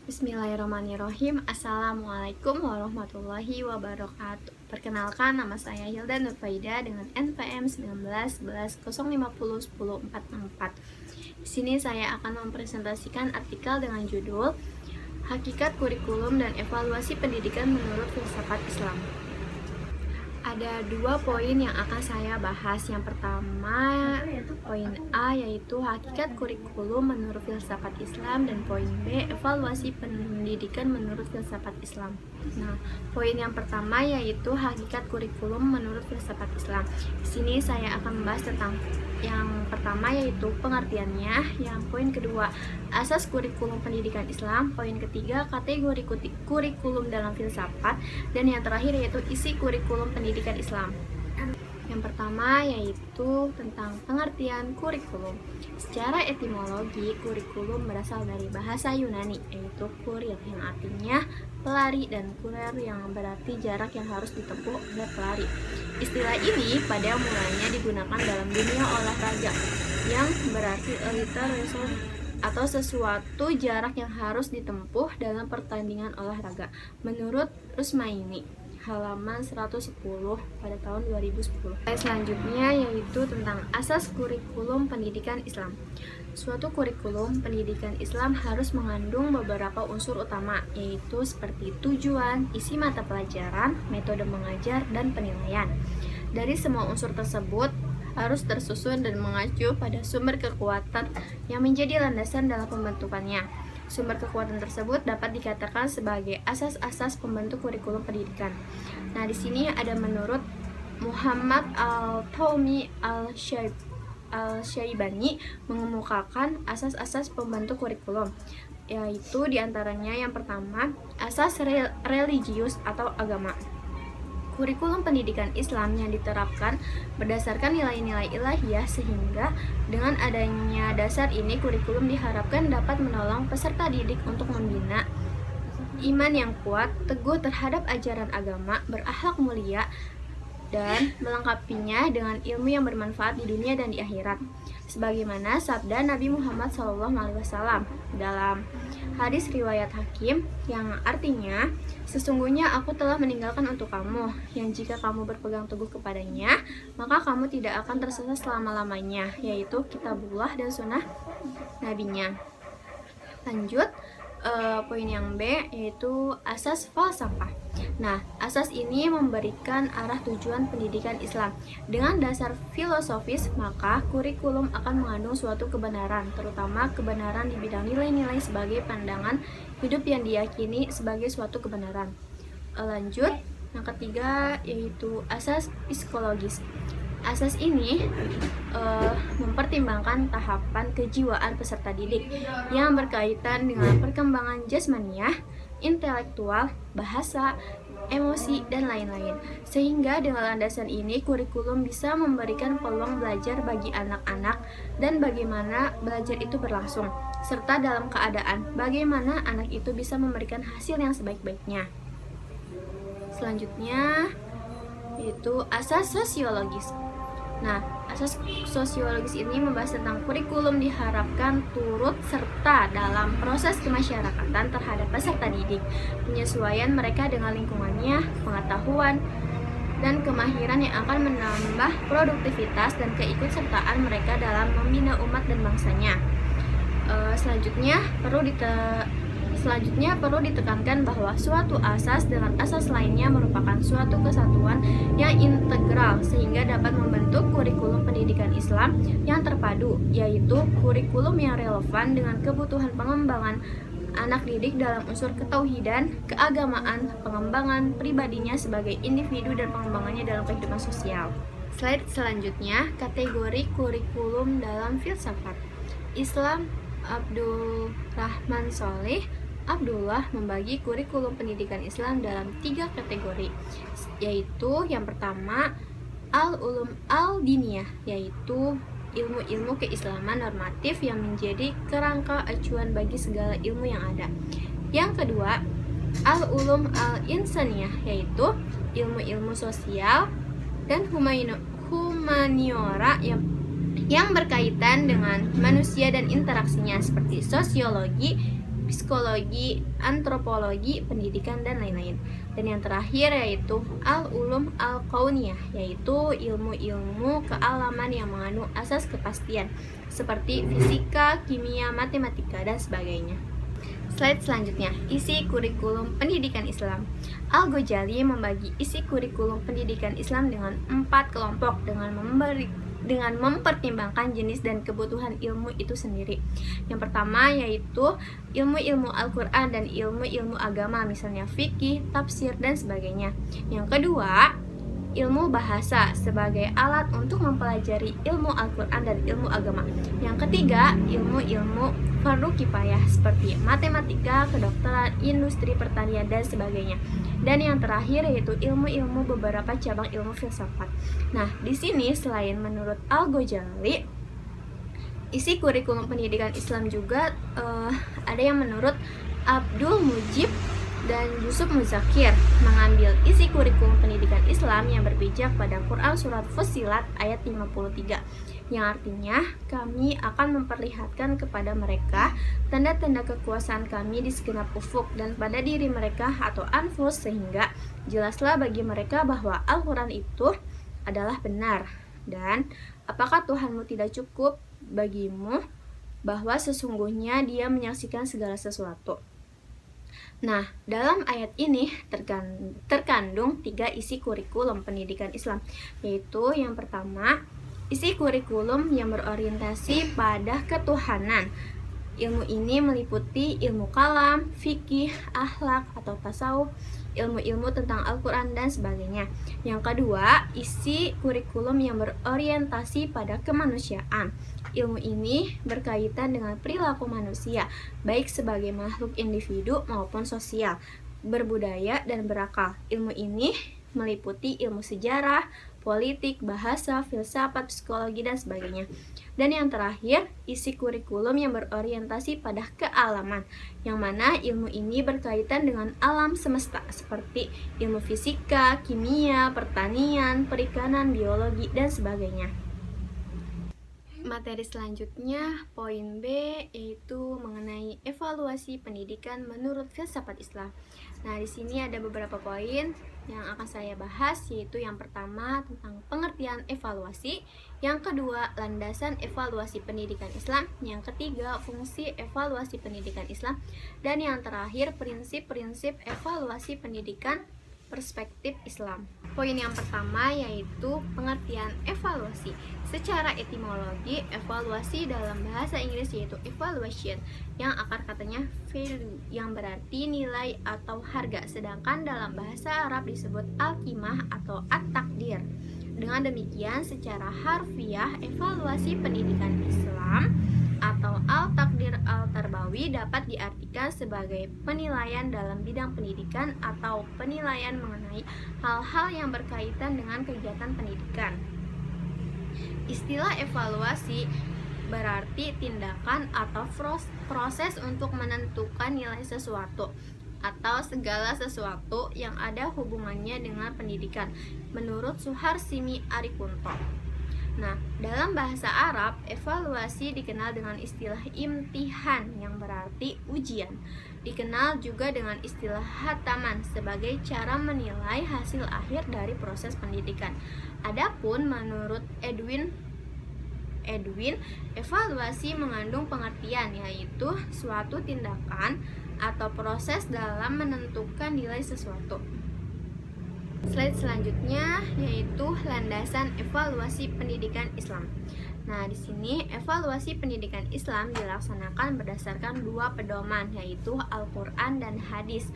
Bismillahirrahmanirrahim. Assalamualaikum warahmatullahi wabarakatuh. Perkenalkan, nama saya Hilda Nurfaida dengan NPM 191105010464. Di sini saya akan mempresentasikan artikel dengan judul Hakikat Kurikulum dan Evaluasi Pendidikan Menurut Filsafat Islam. Ada dua poin yang akan saya bahas. Yang pertama, poin A, yaitu hakikat kurikulum menurut filsafat Islam, dan poin B, evaluasi pendidikan menurut filsafat Islam. Nah, poin yang pertama yaitu hakikat kurikulum menurut filsafat Islam. Di sini saya akan membahas tentang yang pertama yaitu pengertiannya, yang poin kedua asas kurikulum pendidikan Islam, poin ketiga kategori kurikulum dalam filsafat, dan yang terakhir yaitu isi kurikulum pendidikan Islam. Yang pertama yaitu tentang pengertian kurikulum. Secara etimologi, kurikulum berasal dari bahasa Yunani, yaitu kurir yang artinya pelari dan kurer yang berarti jarak yang harus ditempuh oleh pelari. Istilah ini pada mulanya digunakan dalam dunia olahraga, yang berarti liter atau sesuatu jarak yang harus ditempuh dalam pertandingan olahraga. Menurut Rusmaini, halaman 110 pada tahun 2010. Selanjutnya yaitu tentang asas kurikulum pendidikan Islam. Suatu kurikulum pendidikan Islam harus mengandung beberapa unsur utama, yaitu seperti tujuan, isi mata pelajaran, metode mengajar, dan penilaian. Dari semua unsur tersebut harus tersusun dan mengacu pada sumber kekuatan yang menjadi landasan dalam pembentukannya. Sumber kekuatan tersebut dapat dikatakan sebagai asas-asas pembentuk kurikulum pendidikan. Nah, di sini ada menurut Muhammad Al-Taumi Al-Syaibani mengemukakan asas-asas pembentuk kurikulum, yaitu diantaranya yang pertama, asas religius atau agama. Kurikulum pendidikan Islam yang diterapkan berdasarkan nilai-nilai ilahiyah, sehingga dengan adanya dasar ini kurikulum diharapkan dapat menolong peserta didik untuk membina iman yang kuat, teguh terhadap ajaran agama, berakhlak mulia, dan melengkapinya dengan ilmu yang bermanfaat di dunia dan di akhirat. Sebagaimana sabda Nabi Muhammad SAW dalam hadis riwayat Hakim, yang artinya, sesungguhnya aku telah meninggalkan untuk kamu, yang jika kamu berpegang teguh kepadanya, maka kamu tidak akan tersesat selama-lamanya, yaitu kitabullah dan sunnah nabinya. Lanjut, poin yang B yaitu asas falsafah. Nah, asas ini memberikan arah tujuan pendidikan Islam. Dengan dasar filosofis, maka kurikulum akan mengandung suatu kebenaran, terutama kebenaran di bidang nilai-nilai sebagai pandangan hidup yang diyakini sebagai suatu kebenaran. Lanjut, yang ketiga yaitu asas psikologis. Asas ini mempertimbangkan tahapan kejiwaan peserta didik yang berkaitan dengan perkembangan jasmaniah, intelektual, bahasa, emosi, dan lain-lain. Sehingga dengan landasan ini, kurikulum bisa memberikan peluang belajar bagi anak-anak dan bagaimana belajar itu berlangsung, serta dalam keadaan bagaimana anak itu bisa memberikan hasil yang sebaik-baiknya. Selanjutnya yaitu asas sosiologis. Nah, asas sosiologis ini membahas tentang kurikulum diharapkan turut serta dalam proses kemasyarakatan terhadap peserta didik, penyesuaian mereka dengan lingkungannya, pengetahuan, dan kemahiran yang akan menambah produktivitas dan keikutsertaan mereka dalam membina umat dan bangsanya. Selanjutnya perlu ditekankan bahwa suatu asas dengan asas lainnya merupakan suatu kesatuan yang integral, sehingga dapat membentuk kurikulum pendidikan Islam yang terpadu, yaitu kurikulum yang relevan dengan kebutuhan pengembangan anak didik dalam unsur ketauhidan, keagamaan, pengembangan pribadinya sebagai individu, dan pengembangannya dalam kehidupan sosial. Slide selanjutnya, kategori kurikulum dalam filsafat Islam. Abdul Rahman Soleh Abdullah membagi kurikulum pendidikan Islam dalam 3 kategori, yaitu yang pertama al-ulum al-diniyah, yaitu ilmu-ilmu keislaman normatif yang menjadi kerangka acuan bagi segala ilmu yang ada. Yang kedua, al-ulum al-insaniyah, yaitu ilmu-ilmu sosial dan humaniora yang berkaitan dengan manusia dan interaksinya, seperti sosiologi, psikologi, antropologi, pendidikan, dan lain-lain. Dan yang terakhir yaitu al-ulum al-kauniyah, yaitu ilmu-ilmu kealaman yang mengandung asas kepastian seperti fisika, kimia, matematika, dan sebagainya. Slide selanjutnya, isi kurikulum pendidikan Islam. Al-Ghazali membagi isi kurikulum pendidikan Islam dengan 4 kelompok dengan mempertimbangkan jenis dan kebutuhan ilmu itu sendiri. Yang pertama yaitu ilmu-ilmu Al-Quran dan ilmu-ilmu agama, misalnya fikih, tafsir, dan sebagainya. Yang kedua, ilmu bahasa sebagai alat untuk mempelajari ilmu Al-Quran dan ilmu agama. Yang ketiga, ilmu-ilmu fardu kifayah seperti matematika, kedokteran, industri pertanian, dan sebagainya. Dan yang terakhir yaitu ilmu-ilmu beberapa cabang ilmu filsafat. Nah, di sini selain menurut Al-Ghazali, isi kurikulum pendidikan Islam juga ada yang menurut Abdul Mujib dan Yusuf Muzakir mengambil isi kurikulum pendidikan Islam yang berpijak pada Quran Surat Fussilat ayat 53, yang artinya kami akan memperlihatkan kepada mereka tanda-tanda kekuasaan kami di segenap ufuk dan pada diri mereka atau anfus, sehingga jelaslah bagi mereka bahwa Al-Quran itu adalah benar. Dan apakah Tuhanmu tidak cukup bagimu bahwa sesungguhnya Dia menyaksikan segala sesuatu? Nah, dalam ayat ini terkandung 3 isi kurikulum pendidikan Islam, yaitu yang pertama, isi kurikulum yang berorientasi pada ketuhanan. Ilmu ini meliputi ilmu kalam, fikih, akhlak atau tasawuf, ilmu-ilmu tentang Al-Quran, dan sebagainya. Yang kedua, isi kurikulum yang berorientasi pada kemanusiaan. Ilmu ini berkaitan dengan perilaku manusia, baik sebagai makhluk individu maupun sosial, berbudaya, dan berakal. Ilmu ini meliputi ilmu sejarah, politik, bahasa, filsafat, psikologi, dan sebagainya. Dan yang terakhir, isi kurikulum yang berorientasi pada kealaman, yang mana ilmu ini berkaitan dengan alam semesta, seperti ilmu fisika, kimia, pertanian, perikanan, biologi, dan sebagainya. Materi selanjutnya, poin B, yaitu mengenai evaluasi pendidikan menurut filsafat Islam. Nah, di sini ada beberapa poin yang akan saya bahas, yaitu yang pertama tentang pengertian evaluasi, yang kedua landasan evaluasi pendidikan Islam, yang ketiga fungsi evaluasi pendidikan Islam, dan yang terakhir prinsip-prinsip evaluasi pendidikan perspektif Islam. Poin yang pertama yaitu pengertian evaluasi. Secara etimologi, evaluasi dalam bahasa Inggris yaitu evaluation, yang akar katanya value, yang berarti nilai atau harga, sedangkan dalam bahasa Arab disebut al-qimah atau at-takdir. Dengan demikian, secara harfiah, evaluasi pendidikan Islam atau al-takdir al-tarbawi dapat diartikan sebagai penilaian dalam bidang pendidikan atau penilaian mengenai hal-hal yang berkaitan dengan kegiatan pendidikan. Istilah evaluasi berarti tindakan atau proses untuk menentukan nilai sesuatu atau segala sesuatu yang ada hubungannya dengan pendidikan, menurut Suharsimi Arikunto. Nah, dalam bahasa Arab, evaluasi dikenal dengan istilah imtihan yang berarti ujian. Dikenal juga dengan istilah hataman sebagai cara menilai hasil akhir dari proses pendidikan. Adapun menurut Edwin, evaluasi mengandung pengertian yaitu suatu tindakan atau proses dalam menentukan nilai sesuatu. Slide selanjutnya yaitu landasan evaluasi pendidikan Islam. Nah, di sini evaluasi pendidikan Islam dilaksanakan berdasarkan 2 pedoman, yaitu Al-Quran dan hadis.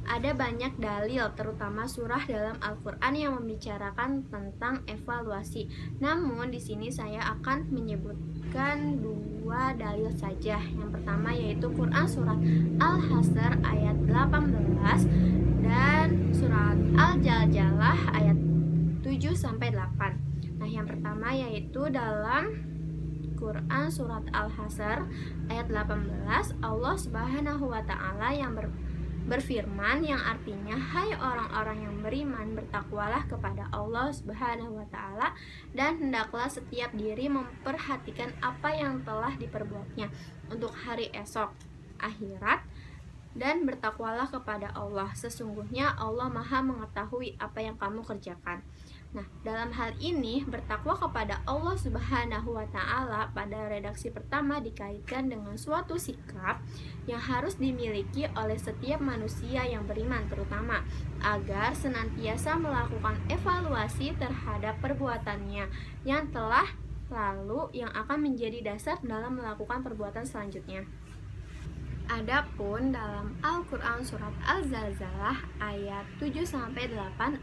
Ada banyak dalil, terutama surah dalam Al-Quran yang membicarakan tentang evaluasi. Namun di sini saya akan menyebutkan 2 dalil saja. Yang pertama yaitu Quran surat Al-Hasr ayat 18 dan surat Al-Jaljalah ayat 7-8. Nah, yang pertama yaitu dalam Quran surat Al-Hasr ayat 18, Allah Subhanahu wa taala yang berfirman, yang artinya, hai orang-orang yang beriman, bertakwalah kepada Allah Subhanahu wa taala dan hendaklah setiap diri memperhatikan apa yang telah diperbuatnya untuk hari esok. akhirat, dan bertakwalah kepada Allah. Sesungguhnya Allah Maha mengetahui apa yang kamu kerjakan. Nah, dalam hal ini bertakwa kepada Allah Subhanahu wa taala pada redaksi pertama dikaitkan dengan suatu sikap yang harus dimiliki oleh setiap manusia yang beriman, terutama agar senantiasa melakukan evaluasi terhadap perbuatannya yang telah lalu yang akan menjadi dasar dalam melakukan perbuatan selanjutnya. Adapun dalam Al-Quran surat Al-Zalzalah ayat 7-8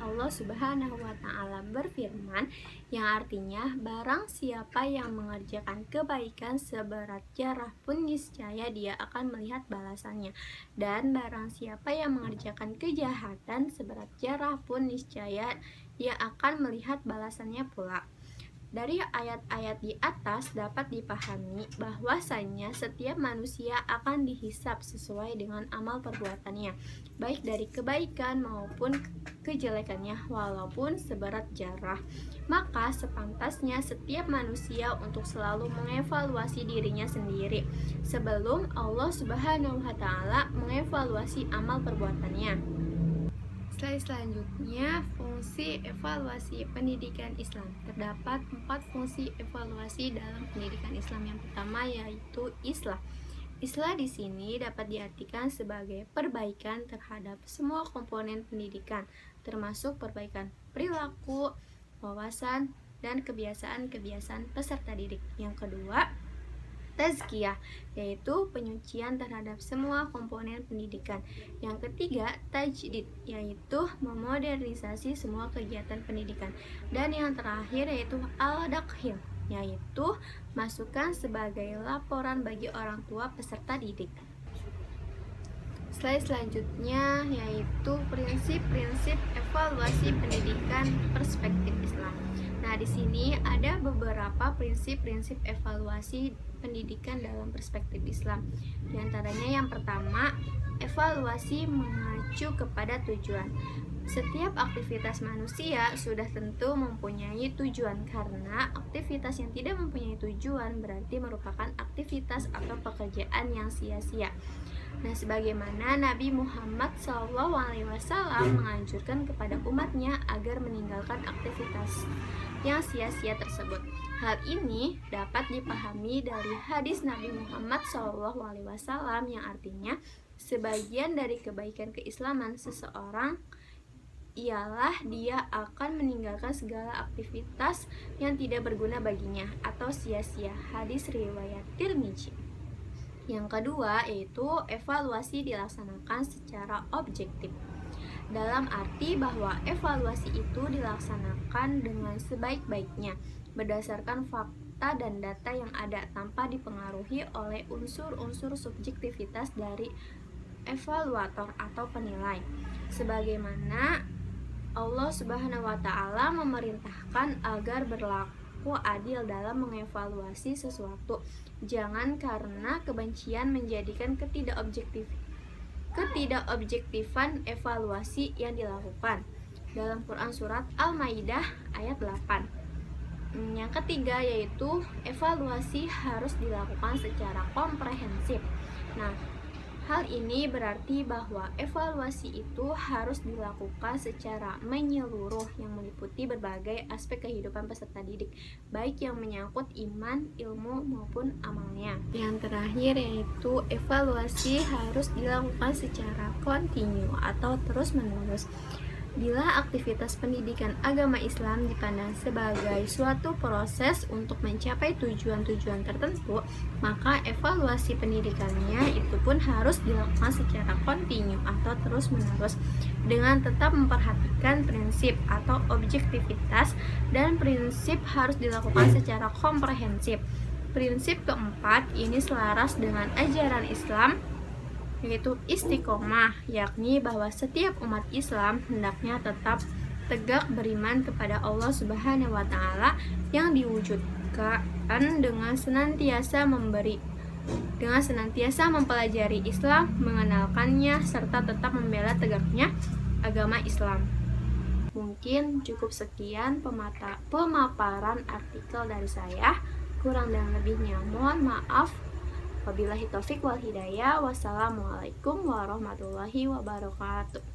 Allah Subhanahu wa taala berfirman yang artinya barang siapa yang mengerjakan kebaikan seberat jarah pun niscaya dia akan melihat balasannya, dan barang siapa yang mengerjakan kejahatan seberat jarah pun niscaya dia akan melihat balasannya pula. Dari ayat-ayat di atas dapat dipahami bahwasanya setiap manusia akan dihisab sesuai dengan amal perbuatannya, baik dari kebaikan maupun kejelekannya, walaupun seberat jarah. Maka sepantasnya setiap manusia untuk selalu mengevaluasi dirinya sendiri sebelum Allah Subhanahu wa taala mengevaluasi amal perbuatannya. Selanjutnya, fungsi evaluasi pendidikan Islam. Terdapat 4 fungsi evaluasi dalam pendidikan Islam. Yang pertama yaitu islah. Islah di sini dapat diartikan sebagai perbaikan terhadap semua komponen pendidikan, termasuk perbaikan perilaku, wawasan, dan kebiasaan-kebiasaan peserta didik. Yang kedua, tazkiyah, yaitu penyucian terhadap semua komponen pendidikan. Yang ketiga, tajdid, yaitu memodernisasi semua kegiatan pendidikan. Dan yang terakhir yaitu al-dakhil, yaitu masukan sebagai laporan bagi orang tua peserta didik. Slide selanjutnya yaitu prinsip-prinsip evaluasi pendidikan perspektif Islam. Nah, di sini ada beberapa prinsip-prinsip evaluasi pendidikan dalam perspektif Islam. Di antaranya yang pertama, evaluasi mengacu kepada tujuan. Setiap aktivitas manusia sudah tentu mempunyai tujuan, karena aktivitas yang tidak mempunyai tujuan berarti merupakan aktivitas atau pekerjaan yang sia-sia. Nah, sebagaimana Nabi Muhammad SAW menganjurkan kepada umatnya agar meninggalkan aktivitas yang sia-sia tersebut. Hal ini dapat dipahami dari hadis Nabi Muhammad SAW yang artinya sebagian dari kebaikan keislaman seseorang ialah dia akan meninggalkan segala aktivitas yang tidak berguna baginya atau sia-sia. Hadis riwayat Tirmidzi. Yang kedua yaitu evaluasi dilaksanakan secara objektif, dalam arti bahwa evaluasi itu dilaksanakan dengan sebaik-baiknya berdasarkan fakta dan data yang ada tanpa dipengaruhi oleh unsur-unsur subjektivitas dari evaluator atau penilai. Sebagaimana Allah Subhanahu wa taala memerintahkan agar berlaku adil dalam mengevaluasi sesuatu. Jangan karena kebencian menjadikan ketidakobjektifan evaluasi yang dilakukan. Dalam Quran surat Al-Maidah ayat 8. Yang ketiga yaitu evaluasi harus dilakukan secara komprehensif. Nah, hal ini berarti bahwa evaluasi itu harus dilakukan secara menyeluruh yang meliputi berbagai aspek kehidupan peserta didik, baik yang menyangkut iman, ilmu, maupun amalnya. Yang terakhir yaitu evaluasi harus dilakukan secara kontinu atau terus-menerus. Bila aktivitas pendidikan agama Islam dipandang sebagai suatu proses untuk mencapai tujuan-tujuan tertentu, maka evaluasi pendidikannya itu pun harus dilakukan secara kontinu atau terus-menerus dengan tetap memperhatikan prinsip atau objektivitas, dan prinsip harus dilakukan secara komprehensif. Prinsip keempat ini selaras dengan ajaran Islam, yaitu istiqomah, yakni bahwa setiap umat Islam hendaknya tetap tegak beriman kepada Allah Subhanahu wa taala yang diwujudkan dengan senantiasa mempelajari Islam, mengenalkannya, serta tetap membela tegaknya agama Islam. Mungkin cukup sekian pemaparan artikel dari saya. Kurang dan lebihnya mohon maaf. Wabillahi taufik wal hidayah. Wassalamualaikum warahmatullahi wabarakatuh.